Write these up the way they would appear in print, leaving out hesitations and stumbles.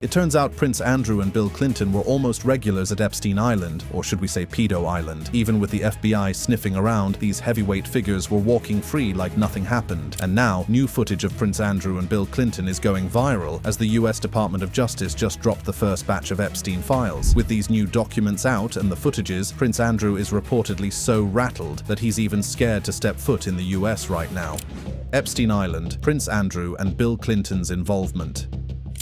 It turns out Prince Andrew and Bill Clinton were almost regulars at Epstein Island, or should we say Pedo Island. Even with the FBI sniffing around, these heavyweight figures were walking free like nothing happened. And now, new footage of Prince Andrew and Bill Clinton is going viral as the US Department of Justice just dropped the first batch of Epstein files. With these new documents out and the footages, Prince Andrew is reportedly so rattled that he's even scared to step foot in the US right now. Epstein Island, Prince Andrew and Bill Clinton's involvement.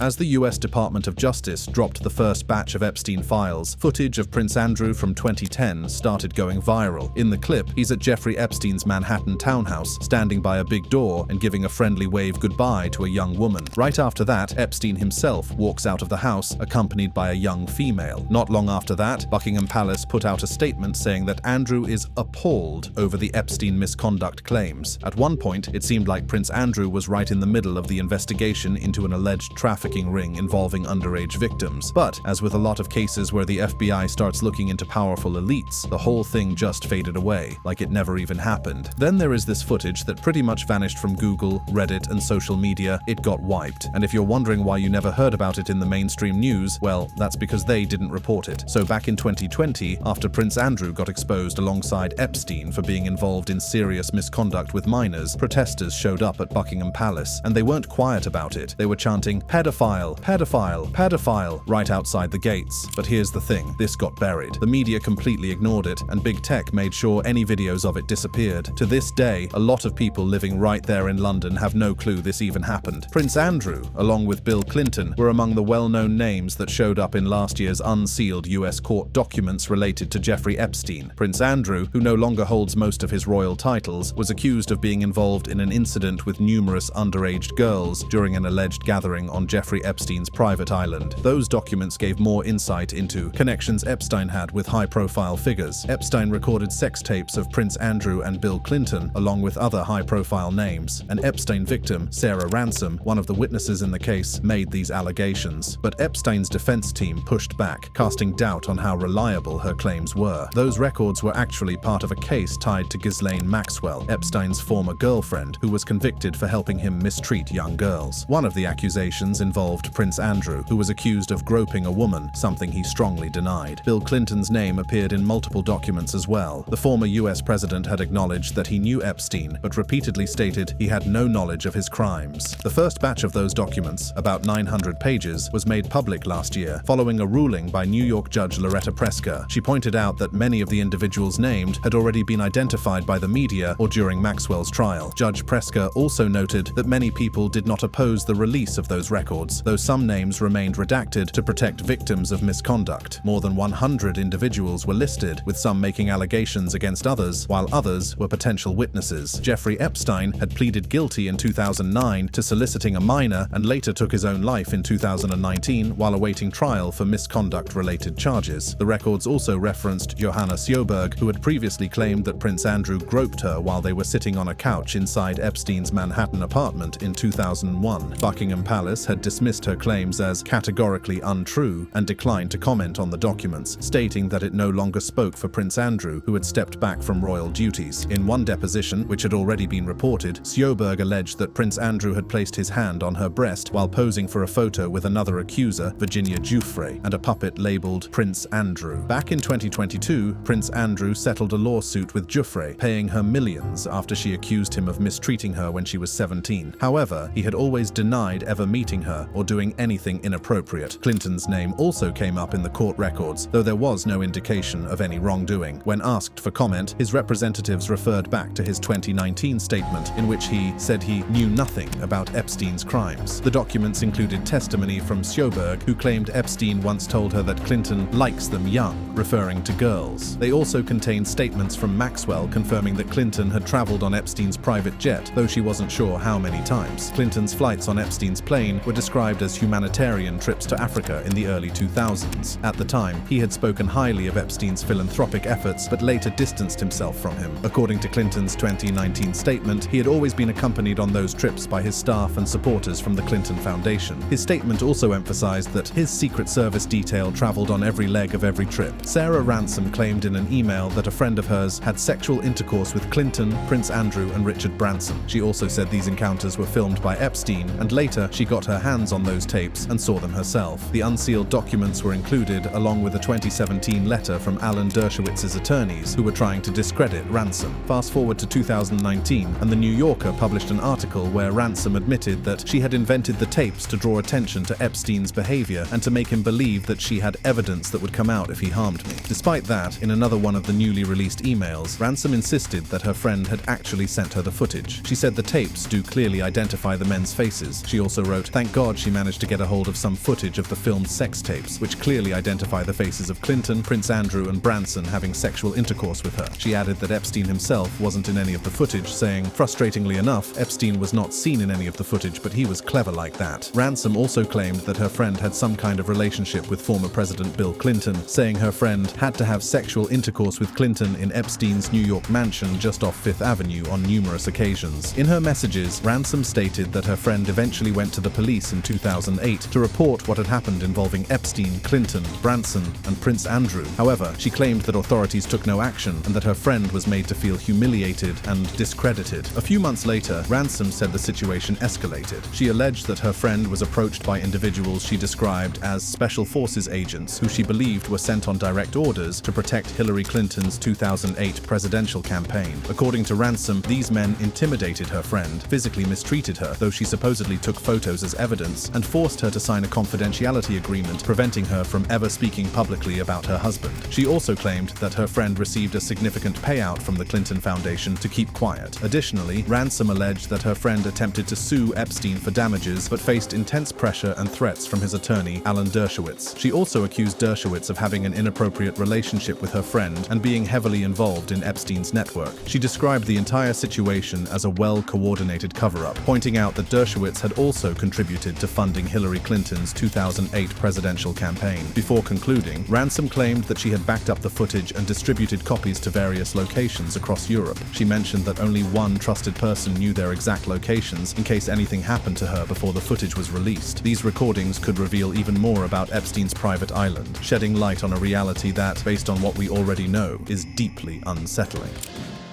As the US Department of Justice dropped the first batch of Epstein files, footage of Prince Andrew from 2010 started going viral. In the clip, he's at Jeffrey Epstein's Manhattan townhouse, standing by a big door and giving a friendly wave goodbye to a young woman. Right after that, Epstein himself walks out of the house, accompanied by a young female. Not long after that, Buckingham Palace put out a statement saying that Andrew is appalled over the Epstein misconduct claims. At one point, it seemed like Prince Andrew was right in the middle of the investigation into an alleged trafficking ring involving underage victims. But, as with a lot of cases where the FBI starts looking into powerful elites, the whole thing just faded away, like it never even happened. Then there is this footage that pretty much vanished from Google, Reddit, and social media. It got wiped. And if you're wondering why you never heard about it in the mainstream news, well, that's because they didn't report it. So back in 2020, after Prince Andrew got exposed alongside Epstein for being involved in serious misconduct with minors, protesters showed up at Buckingham Palace, and they weren't quiet about it. They were chanting, "Pedophile, pedophile, pedophile," right outside the gates. But here's the thing, this got buried. The media completely ignored it, and big tech made sure any videos of it disappeared. To this day, a lot of people living right there in London have no clue this even happened. Prince Andrew, along with Bill Clinton, were among the well-known names that showed up in last year's unsealed US court documents related to Jeffrey Epstein. Prince Andrew, who no longer holds most of his royal titles, was accused of being involved in an incident with numerous underage girls during an alleged gathering on Jeffrey Epstein's private island. Those documents gave more insight into connections Epstein had with high-profile figures. Epstein recorded sex tapes of Prince Andrew and Bill Clinton, along with other high-profile names. An Epstein victim, Sarah Ransom, one of the witnesses in the case, made these allegations. But Epstein's defense team pushed back, casting doubt on how reliable her claims were. Those records were actually part of a case tied to Ghislaine Maxwell, Epstein's former girlfriend, who was convicted for helping him mistreat young girls. One of the accusations involved Prince Andrew, who was accused of groping a woman, something he strongly denied. Bill Clinton's name appeared in multiple documents as well. The former US president had acknowledged that he knew Epstein, but repeatedly stated he had no knowledge of his crimes. The first batch of those documents, about 900 pages, was made public last year, following a ruling by New York Judge Loretta Preska. She pointed out that many of the individuals named had already been identified by the media or during Maxwell's trial. Judge Preska also noted that many people did not oppose the release of those records, though some names remained redacted to protect victims of misconduct. More than 100 individuals were listed, with some making allegations against others, while others were potential witnesses. Jeffrey Epstein had pleaded guilty in 2009 to soliciting a minor and later took his own life in 2019 while awaiting trial for misconduct-related charges. The records also referenced Johanna Sjoberg, who had previously claimed that Prince Andrew groped her while they were sitting on a couch inside Epstein's Manhattan apartment in 2001. Buckingham Palace had dismissed her claims as categorically untrue and declined to comment on the documents, stating that it no longer spoke for Prince Andrew, who had stepped back from royal duties. In one deposition, which had already been reported, Sjoberg alleged that Prince Andrew had placed his hand on her breast while posing for a photo with another accuser, Virginia Giuffre, and a puppet labeled Prince Andrew. Back in 2022, Prince Andrew settled a lawsuit with Giuffre, paying her millions after she accused him of mistreating her when she was 17. However, he had always denied ever meeting her or doing anything inappropriate. Clinton's name also came up in the court records, though there was no indication of any wrongdoing. When asked for comment, his representatives referred back to his 2019 statement, in which he said he knew nothing about Epstein's crimes. The documents included testimony from Sjoberg, who claimed Epstein once told her that Clinton likes them young, referring to girls. They also contained statements from Maxwell confirming that Clinton had traveled on Epstein's private jet, though she wasn't sure how many times. Clinton's flights on Epstein's plane were described as humanitarian trips to Africa in the early 2000s. At the time, he had spoken highly of Epstein's philanthropic efforts, but later distanced himself from him. According to Clinton's 2019 statement, he had always been accompanied on those trips by his staff and supporters from the Clinton Foundation. His statement also emphasized that his Secret Service detail traveled on every leg of every trip. Sarah Ransom claimed in an email that a friend of hers had sexual intercourse with Clinton, Prince Andrew, and Richard Branson. She also said these encounters were filmed by Epstein, and later she got her hands hands on those tapes and saw them herself. The unsealed documents were included, along with a 2017 letter from Alan Dershowitz's attorneys, who were trying to discredit Ransom. Fast forward to 2019, and The New Yorker published an article where Ransom admitted that she had invented the tapes to draw attention to Epstein's behavior and to make him believe that she had evidence that would come out if he harmed me. Despite that, in another one of the newly released emails, Ransom insisted that her friend had actually sent her the footage. She said the tapes do clearly identify the men's faces. She also wrote, "Thank God she managed to get a hold of some footage of the filmed sex tapes, which clearly identify the faces of Clinton, Prince Andrew, and Branson having sexual intercourse with her." She added that Epstein himself wasn't in any of the footage, saying, "Frustratingly enough, Epstein was not seen in any of the footage, but he was clever like that." Ransom also claimed that her friend had some kind of relationship with former President Bill Clinton, saying her friend had to have sexual intercourse with Clinton in Epstein's New York mansion just off Fifth Avenue on numerous occasions. In her messages, Ransom stated that her friend eventually went to the police in 2008 to report what had happened involving Epstein, Clinton, Branson, and Prince Andrew. However, she claimed that authorities took no action and that her friend was made to feel humiliated and discredited. A few months later, Ransom said the situation escalated. She alleged that her friend was approached by individuals she described as Special Forces agents who she believed were sent on direct orders to protect Hillary Clinton's 2008 presidential campaign. According to Ransom, these men intimidated her friend, physically mistreated her, though she supposedly took photos as evidence, and forced her to sign a confidentiality agreement preventing her from ever speaking publicly about her husband. She also claimed that her friend received a significant payout from the Clinton Foundation to keep quiet. Additionally, Ransom alleged that her friend attempted to sue Epstein for damages but faced intense pressure and threats from his attorney, Alan Dershowitz. She also accused Dershowitz of having an inappropriate relationship with her friend and being heavily involved in Epstein's network. She described the entire situation as a well-coordinated cover-up, pointing out that Dershowitz had also contributed to funding Hillary Clinton's 2008 presidential campaign. Before concluding, Ransom claimed that she had backed up the footage and distributed copies to various locations across Europe. She mentioned that only one trusted person knew their exact locations in case anything happened to her before the footage was released. These recordings could reveal even more about Epstein's private island, shedding light on a reality that, based on what we already know, is deeply unsettling.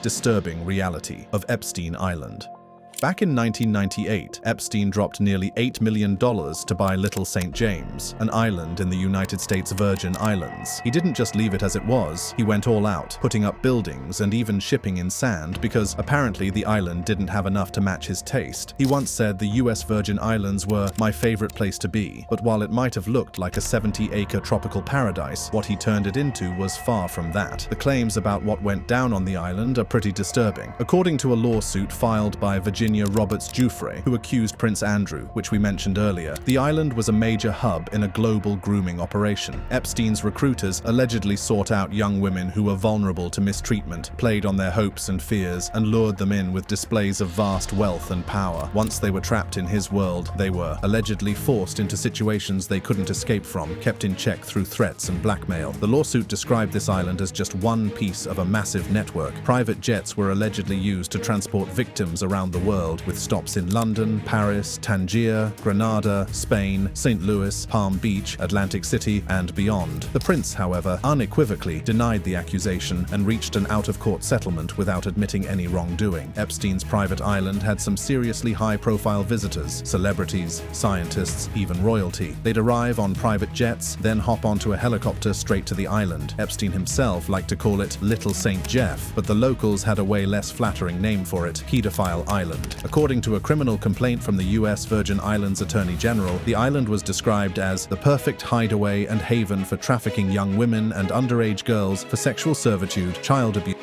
Disturbing reality of Epstein Island. Back in 1998, Epstein dropped nearly $8 million to buy Little St. James, an island in the United States Virgin Islands. He didn't just leave it as it was, he went all out, putting up buildings and even shipping in sand because apparently the island didn't have enough to match his taste. He once said the US Virgin Islands were my favorite place to be, but while it might have looked like a 70-acre tropical paradise, what he turned it into was far from that. The claims about what went down on the island are pretty disturbing. According to a lawsuit filed by Virginia Roberts Giuffre, who accused Prince Andrew, which we mentioned earlier, the island was a major hub in a global grooming operation. Epstein's recruiters allegedly sought out young women who were vulnerable to mistreatment, played on their hopes and fears, and lured them in with displays of vast wealth and power. Once they were trapped in his world, they were allegedly forced into situations they couldn't escape from, kept in check through threats and blackmail. The lawsuit described this island as just one piece of a massive network. Private jets were allegedly used to transport victims around the world, with stops in London, Paris, Tangier, Granada, Spain, St. Louis, Palm Beach, Atlantic City, and beyond. The prince, however, unequivocally denied the accusation and reached an out-of-court settlement without admitting any wrongdoing. Epstein's private island had some seriously high-profile visitors, celebrities, scientists, even royalty. They'd arrive on private jets, then hop onto a helicopter straight to the island. Epstein himself liked to call it Little St. Jeff, but the locals had a way less flattering name for it, Pedophile Island. According to a criminal complaint from the US Virgin Islands Attorney General, the island was described as the perfect hideaway and haven for trafficking young women and underage girls for sexual servitude, child abuse,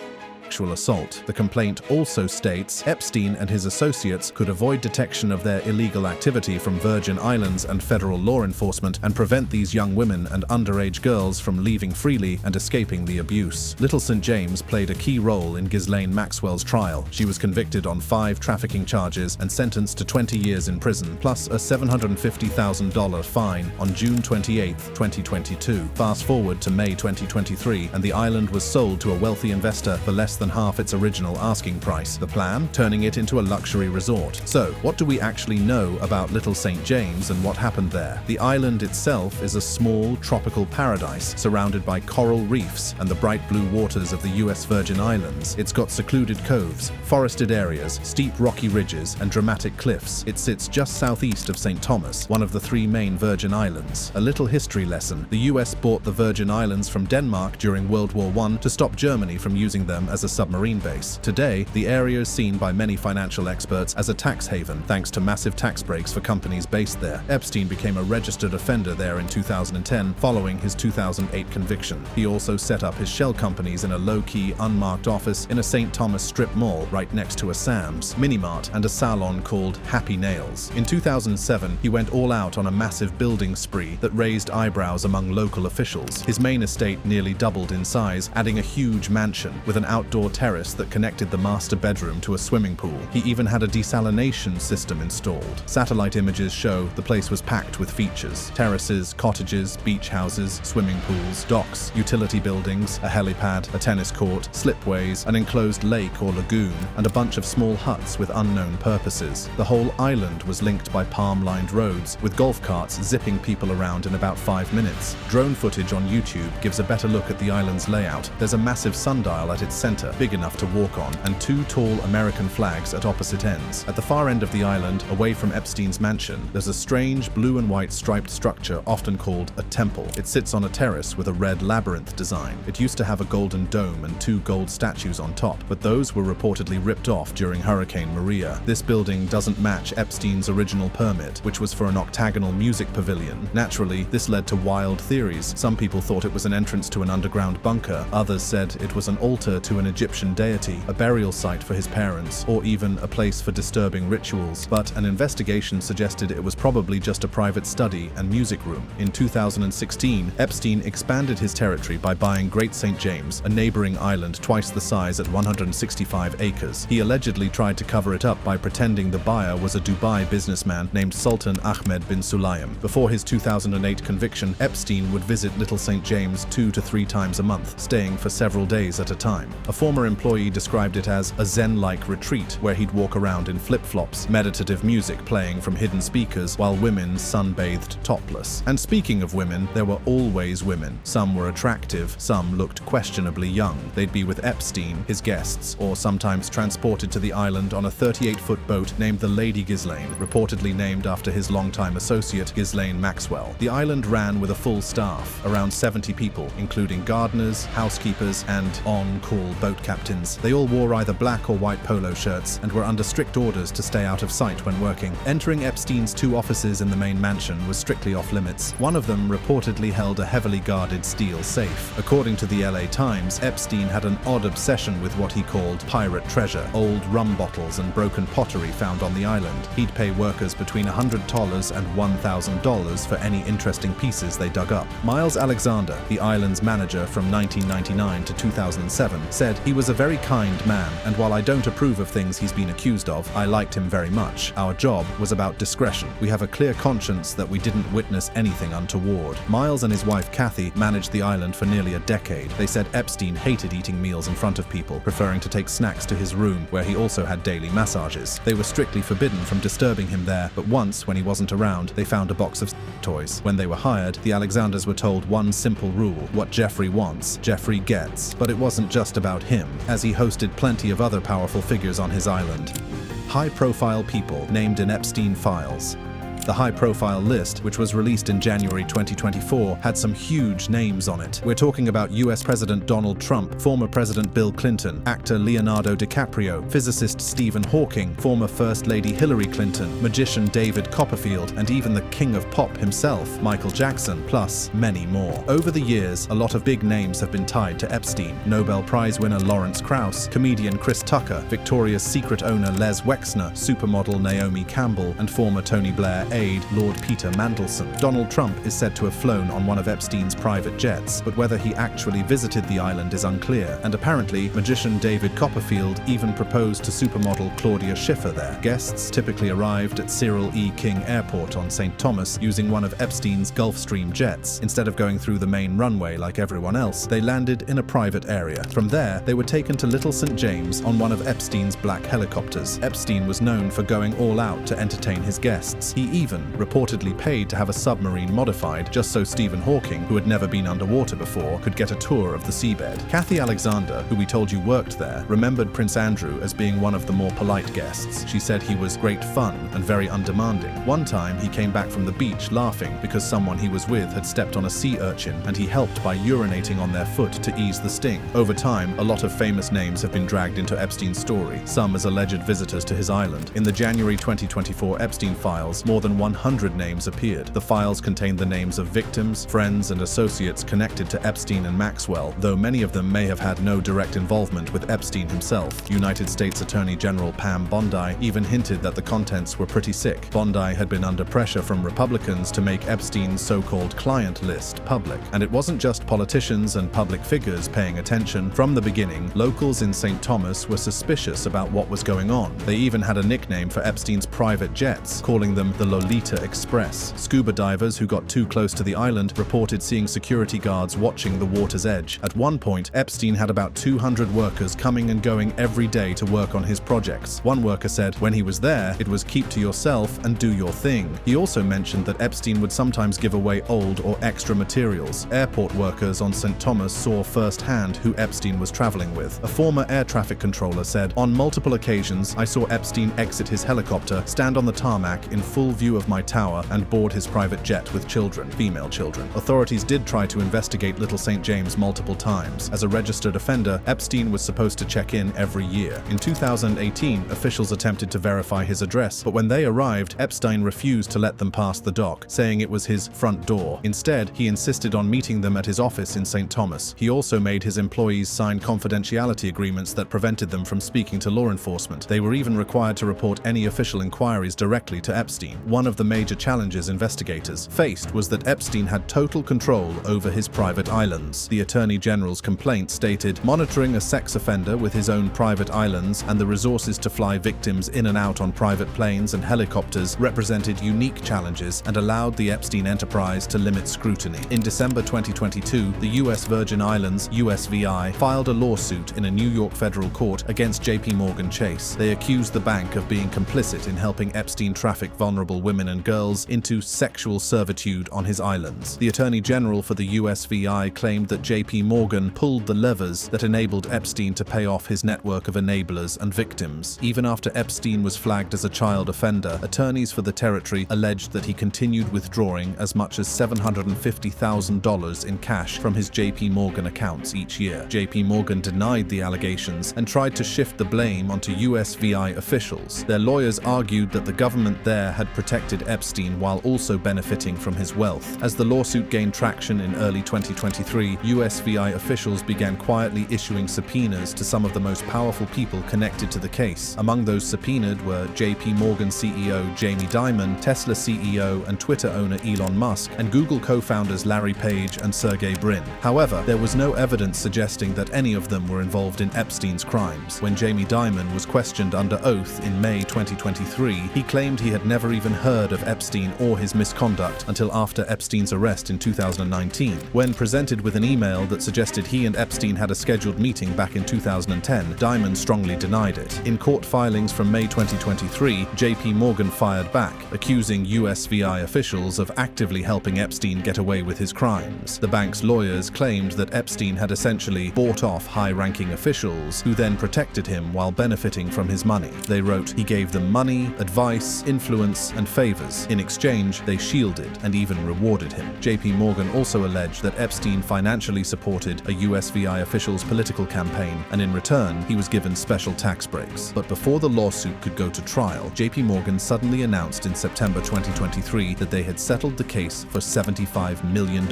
sexual assault. The complaint also states Epstein and his associates could avoid detection of their illegal activity from Virgin Islands and federal law enforcement and prevent these young women and underage girls from leaving freely and escaping the abuse. Little St. James played a key role in Ghislaine Maxwell's trial. She was convicted on 5 trafficking charges and sentenced to 20 years in prison, plus a $750,000 fine on June 28, 2022. Fast forward to May 2023, and the island was sold to a wealthy investor for less than than half its original asking price. The plan? Turning it into a luxury resort. So, what do we actually know about Little St. James and what happened there? The island itself is a small, tropical paradise surrounded by coral reefs and the bright blue waters of the US Virgin Islands. It's got secluded coves, forested areas, steep rocky ridges, and dramatic cliffs. It sits just southeast of St. Thomas, one of the 3 main Virgin Islands. A little history lesson. The US bought the Virgin Islands from Denmark during World War I to stop Germany from using them as a submarine base. Today, the area is seen by many financial experts as a tax haven, thanks to massive tax breaks for companies based there. Epstein became a registered offender there in 2010, following his 2008 conviction. He also set up his shell companies in a low-key, unmarked office in a St. Thomas strip mall right next to a Sam's, Minimart, and a salon called Happy Nails. In 2007, he went all out on a massive building spree that raised eyebrows among local officials. His main estate nearly doubled in size, adding a huge mansion with an outdoor terrace that connected the master bedroom to a swimming pool. He even had a desalination system installed. Satellite images show the place was packed with features: terraces, cottages, beach houses, swimming pools, docks, utility buildings, a helipad, a tennis court, slipways, an enclosed lake or lagoon, and a bunch of small huts with unknown purposes. The whole island was linked by palm-lined roads, with golf carts zipping people around in about 5 minutes. Drone footage on YouTube gives a better look at the island's layout. There's a massive sundial at its center, big enough to walk on, and 2 tall American flags at opposite ends. At the far end of the island, away from Epstein's mansion, there's a strange blue and white striped structure often called a temple. It sits on a terrace with a red labyrinth design. It used to have a golden dome and 2 gold statues on top, but those were reportedly ripped off during Hurricane Maria. This building doesn't match Epstein's original permit, which was for an octagonal music pavilion. Naturally, this led to wild theories. Some people thought it was an entrance to an underground bunker. Others said it was an altar to an Egyptian deity, a burial site for his parents, or even a place for disturbing rituals. But an investigation suggested it was probably just a private study and music room. In 2016, Epstein expanded his territory by buying Great St. James, a neighboring island twice the size at 165 acres. He allegedly tried to cover it up by pretending the buyer was a Dubai businessman named Sultan Ahmed bin Sulayem. Before his 2008 conviction, Epstein would visit Little St. James 2 to 3 times a month, staying for several days at a time. A former employee described it as a zen-like retreat where he'd walk around in flip-flops, meditative music playing from hidden speakers while women sunbathed topless. And speaking of women, there were always women. Some were attractive, some looked questionably young. They'd be with Epstein, his guests, or sometimes transported to the island on a 38-foot boat named the Lady Ghislaine, reportedly named after his longtime associate Ghislaine Maxwell. The island ran with a full staff, around 70 people, including gardeners, housekeepers, and on-call boat captains. They all wore either black or white polo shirts and were under strict orders to stay out of sight when working. Entering Epstein's 2 offices in the main mansion was strictly off limits. One of them reportedly held a heavily guarded steel safe. According to the LA Times, Epstein had an odd obsession with what he called pirate treasure, old rum bottles and broken pottery found on the island. He'd pay workers between $100 and $1,000 for any interesting pieces they dug up. Miles Alexander, the island's manager from 1999 to 2007, said he was a very kind man, and while I don't approve of things he's been accused of, I liked him very much. Our job was about discretion. We have a clear conscience that we didn't witness anything untoward. Miles and his wife Kathy managed the island for nearly a decade. They said Epstein hated eating meals in front of people, preferring to take snacks to his room, where he also had daily massages. They were strictly forbidden from disturbing him there, but once, when he wasn't around, they found a box of toys. When they were hired, the Alexanders were told one simple rule: what Jeffrey wants, Jeffrey gets. But it wasn't just about him, as he hosted plenty of other powerful figures on his island. High-profile people named in Epstein files. The high-profile list, which was released in January 2024, had some huge names on it. We're talking about US President Donald Trump, former President Bill Clinton, actor Leonardo DiCaprio, physicist Stephen Hawking, former First Lady Hillary Clinton, magician David Copperfield, and even the king of pop himself, Michael Jackson, plus many more. Over the years, a lot of big names have been tied to Epstein. Nobel Prize winner Lawrence Krauss, comedian Chris Tucker, Victoria's Secret owner Les Wexner, supermodel Naomi Campbell, and former Tony Blair aide, Lord Peter Mandelson. Donald Trump is said to have flown on one of Epstein's private jets, but whether he actually visited the island is unclear, and apparently, magician David Copperfield even proposed to supermodel Claudia Schiffer there. Guests typically arrived at Cyril E. King Airport on St. Thomas using one of Epstein's Gulfstream jets. Instead of going through the main runway like everyone else, they landed in a private area. From there, they were taken to Little St. James on one of Epstein's black helicopters. Epstein was known for going all out to entertain his guests. He even reportedly paid to have a submarine modified just so Stephen Hawking, who had never been underwater before, could get a tour of the seabed. Kathy Alexander, who we told you worked there, remembered Prince Andrew as being one of the more polite guests. She said he was great fun and very undemanding. One time, he came back from the beach laughing because someone he was with had stepped on a sea urchin, and he helped by urinating on their foot to ease the sting. Over time, a lot of famous names have been dragged into Epstein's story, some as alleged visitors to his island. In the January 2024 Epstein files, more than 100 names appeared. The files contained the names of victims, friends, and associates connected to Epstein and Maxwell, though many of them may have had no direct involvement with Epstein himself. United States Attorney General Pam Bondi even hinted that the contents were pretty sick. Bondi had been under pressure from Republicans to make Epstein's so-called client list public. And it wasn't just politicians and public figures paying attention. From the beginning, locals in St. Thomas were suspicious about what was going on. They even had a nickname for Epstein's private jets, calling them the Lolita Express. Scuba divers who got too close to the island reported seeing security guards watching the water's edge. At one point, Epstein had about 200 workers coming and going every day to work on his projects. One worker said when he was there, it was keep to yourself and do your thing. He also mentioned that Epstein would sometimes give away old or extra materials. Airport workers on St. Thomas saw firsthand who Epstein was traveling with. A former air traffic controller said, "On multiple occasions, I saw Epstein exit his helicopter, stand on the tarmac in full view of my tower, and board his private jet with children, female children." Authorities did try to investigate Little St. James multiple times. As a registered offender, Epstein was supposed to check in every year. In 2018, officials attempted to verify his address, but when they arrived, Epstein refused to let them pass the dock, saying it was his front door. Instead, he insisted on meeting them at his office in St. Thomas. He also made his employees sign confidentiality agreements that prevented them from speaking to law enforcement. They were even required to report any official inquiries directly to Epstein. One of the major challenges investigators faced was that Epstein had total control over his private islands. The Attorney General's complaint stated, "Monitoring a sex offender with his own private islands and the resources to fly victims in and out on private planes and helicopters represented unique challenges and allowed the Epstein enterprise to limit scrutiny." In December 2022, the U.S. Virgin Islands, USVI, filed a lawsuit in a New York federal court against JP Morgan Chase. They accused the bank of being complicit in helping Epstein traffic vulnerable women and girls into sexual servitude on his islands. The Attorney General for the USVI claimed that JP Morgan pulled the levers that enabled Epstein to pay off his network of enablers and victims. Even after Epstein was flagged as a child offender, attorneys for the territory alleged that he continued withdrawing as much as $750,000 in cash from his JP Morgan accounts each year. JP Morgan denied the allegations and tried to shift the blame onto USVI officials. Their lawyers argued that the government there had protected Epstein while also benefiting from his wealth. As the lawsuit gained traction in early 2023, USVI officials began quietly issuing subpoenas to some of the most powerful people connected to the case. Among those subpoenaed were JP Morgan CEO Jamie Dimon, Tesla CEO and Twitter owner Elon Musk, and Google co-founders Larry Page and Sergey Brin. However, there was no evidence suggesting that any of them were involved in Epstein's crimes. When Jamie Dimon was questioned under oath in May 2023, he claimed he had never even heard of Epstein or his misconduct until after Epstein's arrest in 2019. When presented with an email that suggested he and Epstein had a scheduled meeting back in 2010, Dimon strongly denied it. In court filings from May 2023, JP Morgan fired back, accusing USVI officials of actively helping Epstein get away with his crimes. The bank's lawyers claimed that Epstein had essentially bought off high-ranking officials who then protected him while benefiting from his money. They wrote, he gave them money, advice, influence, and favors. In exchange, they shielded and even rewarded him. JP Morgan also alleged that Epstein financially supported a USVI official's political campaign, and in return, he was given special tax breaks. But before the lawsuit could go to trial, JP Morgan suddenly announced in September 2023 that they had settled the case for $75 million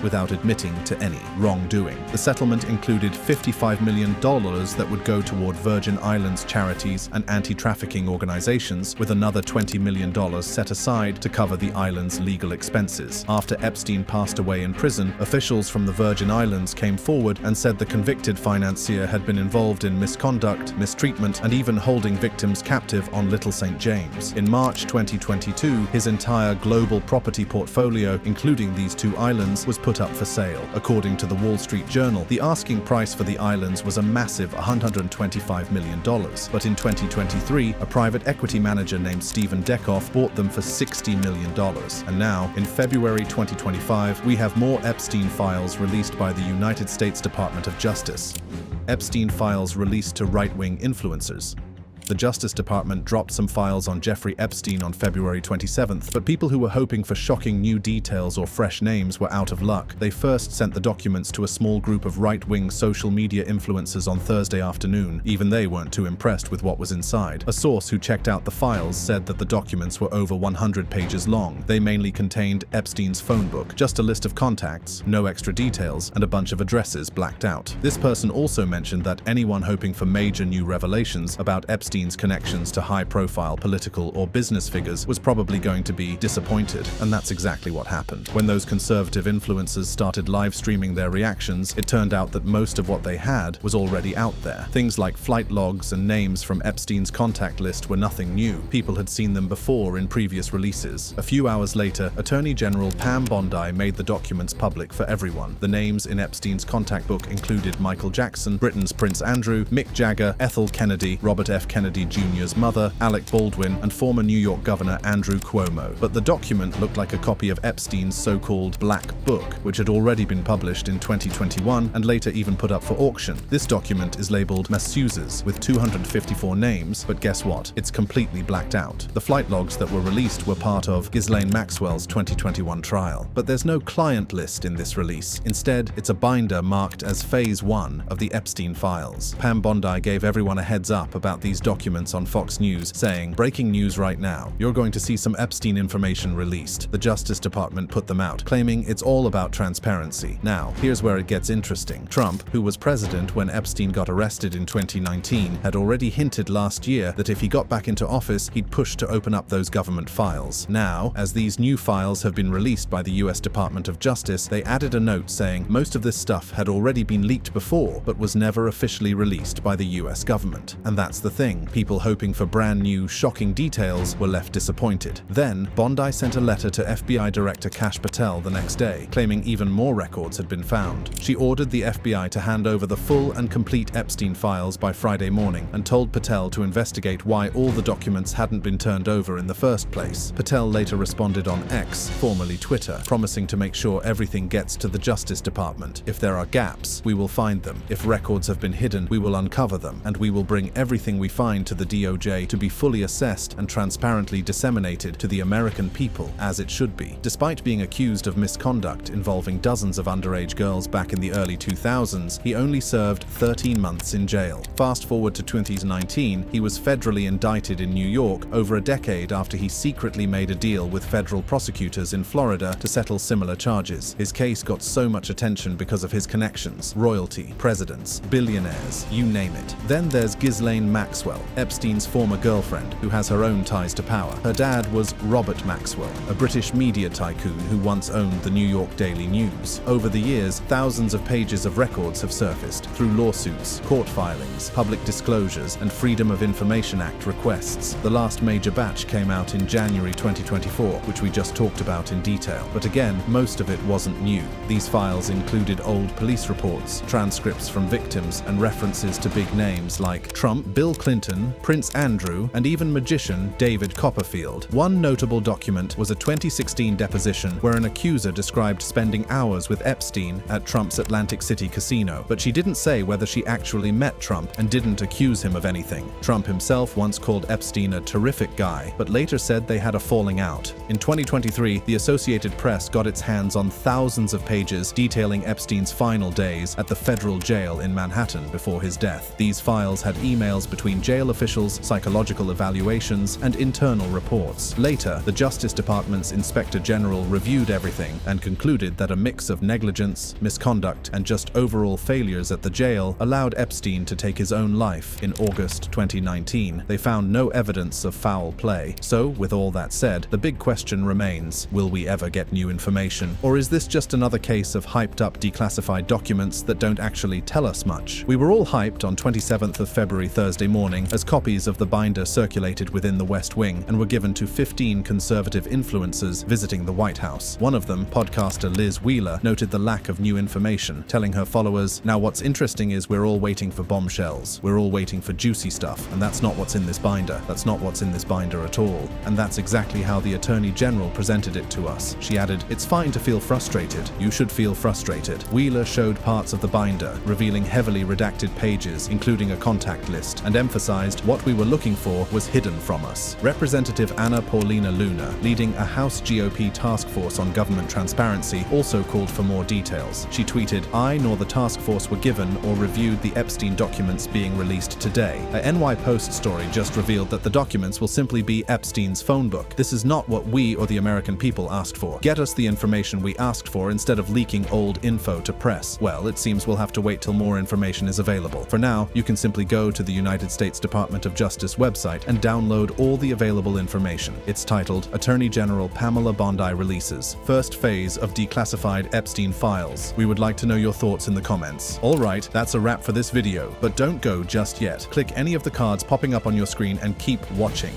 without admitting to any wrongdoing. The settlement included $55 million that would go toward Virgin Islands charities and anti-trafficking organizations, with another $20 million was set aside to cover the island's legal expenses. After Epstein passed away in prison, officials from the Virgin Islands came forward and said the convicted financier had been involved in misconduct, mistreatment, and even holding victims captive on Little St. James. In March 2022, his entire global property portfolio, including these two islands, was put up for sale. According to the Wall Street Journal, the asking price for the islands was a massive $125 million. But in 2023, a private equity manager named Stephen Dekoff bought them for $60 million. And now, in February 2025, we have more Epstein files released by the United States Department of Justice. Epstein files released to right-wing influencers. The Justice Department dropped some files on Jeffrey Epstein on February 27th, but people who were hoping for shocking new details or fresh names were out of luck. They first sent the documents to a small group of right-wing social media influencers on Thursday afternoon. Even they weren't too impressed with what was inside. A source who checked out the files said that the documents were over 100 pages long. They mainly contained Epstein's phone book, just a list of contacts, no extra details, and a bunch of addresses blacked out. This person also mentioned that anyone hoping for major new revelations about Epstein's connections to high-profile political or business figures was probably going to be disappointed, and that's exactly what happened. When those conservative influencers started live streaming their reactions, it turned out that most of what they had was already out there. Things like flight logs and names from Epstein's contact list were nothing new. People had seen them before in previous releases. A few hours later, Attorney General Pam Bondi made the documents public for everyone. The names in Epstein's contact book included Michael Jackson, Britain's Prince Andrew, Mick Jagger, Ethel Kennedy, Robert F. Kennedy Jr.'s mother, Alec Baldwin, and former New York Governor Andrew Cuomo. But the document looked like a copy of Epstein's so-called Black Book, which had already been published in 2021 and later even put up for auction. This document is labeled Masseuses with 254 names, but guess what? It's completely blacked out. The flight logs that were released were part of Ghislaine Maxwell's 2021 trial, but there's no client list in this release. Instead, it's a binder marked as Phase 1 of the Epstein files. Pam Bondi gave everyone a heads up about these documents on Fox News, saying, "Breaking news right now. You're going to see some Epstein information released." The Justice Department put them out, claiming it's all about transparency. Now, here's where it gets interesting. Trump, who was president when Epstein got arrested in 2019, had already hinted last year that if he got back into office, he'd push to open up those government files. Now, as these new files have been released by the US Department of Justice, they added a note saying most of this stuff had already been leaked before, but was never officially released by the US government. And that's the thing. People hoping for brand new, shocking details were left disappointed. Then, Bondi sent a letter to FBI Director Kash Patel the next day, claiming even more records had been found. She ordered the FBI to hand over the full and complete Epstein files by Friday morning and told Patel to investigate why all the documents hadn't been turned over in the first place. Patel later responded on X, formerly Twitter, promising to make sure everything gets to the Justice Department. If there are gaps, we will find them. If records have been hidden, we will uncover them, and we will bring everything we find to the DOJ to be fully assessed and transparently disseminated to the American people, as it should be. Despite being accused of misconduct involving dozens of underage girls back in the early 2000s, he only served 13 months in jail. Fast forward to 2019, he was federally indicted in New York over a decade after he secretly made a deal with federal prosecutors in Florida to settle similar charges. His case got so much attention because of his connections, royalty, presidents, billionaires, you name it. Then there's Ghislaine Maxwell, Epstein's former girlfriend, who has her own ties to power. Her dad was Robert Maxwell, a British media tycoon who once owned the New York Daily News. Over the years, thousands of pages of records have surfaced through lawsuits, court filings, public disclosures, and Freedom of Information Act requests. The last major batch came out in January 2024, which we just talked about in detail. But again, most of it wasn't new. These files included old police reports, transcripts from victims, and references to big names like Trump, Bill Clinton, Prince Andrew, and even magician David Copperfield. One notable document was a 2016 deposition where an accuser described spending hours with Epstein at Trump's Atlantic City casino, but she didn't say whether she actually met Trump and didn't accuse him of anything. Trump himself once called Epstein a terrific guy, but later said they had a falling out. In 2023, the Associated Press got its hands on thousands of pages detailing Epstein's final days at the federal jail in Manhattan before his death. These files had emails between jail jail officials, psychological evaluations, and internal reports. Later, the Justice Department's Inspector General reviewed everything and concluded that a mix of negligence, misconduct, and just overall failures at the jail allowed Epstein to take his own life. In August 2019, they found no evidence of foul play. So, with all that said, the big question remains, will we ever get new information? Or is this just another case of hyped-up declassified documents that don't actually tell us much? We were all hyped on 27th of February, Thursday morning, as copies of the binder circulated within the West Wing and were given to 15 conservative influencers visiting the White House. One of them, podcaster Liz Wheeler, noted the lack of new information, telling her followers, "Now what's interesting is we're all waiting for bombshells. We're all waiting for juicy stuff, and that's not what's in this binder. That's not what's in this binder at all." And that's exactly how the Attorney General presented it to us. She added, "It's fine to feel frustrated. You should feel frustrated." Wheeler showed parts of the binder, revealing heavily redacted pages, including a contact list, and emphasized what we were looking for was hidden from us. Representative Anna Paulina Luna, leading a House GOP task force on government transparency, also called for more details. She tweeted, "I nor the task force were given or reviewed the Epstein documents being released today." A NY Post story just revealed that the documents will simply be Epstein's phone book. This is not what we or the American people asked for. Get us the information we asked for instead of leaking old info to press. Well, it seems we'll have to wait till more information is available. For now, you can simply go to the United States Department of Justice website and download all the available information. It's titled Attorney General Pamela Bondi Releases, First Phase of Declassified Epstein Files. We would like to know your thoughts in the comments. Alright, that's a wrap for this video, but don't go just yet. Click any of the cards popping up on your screen and keep watching.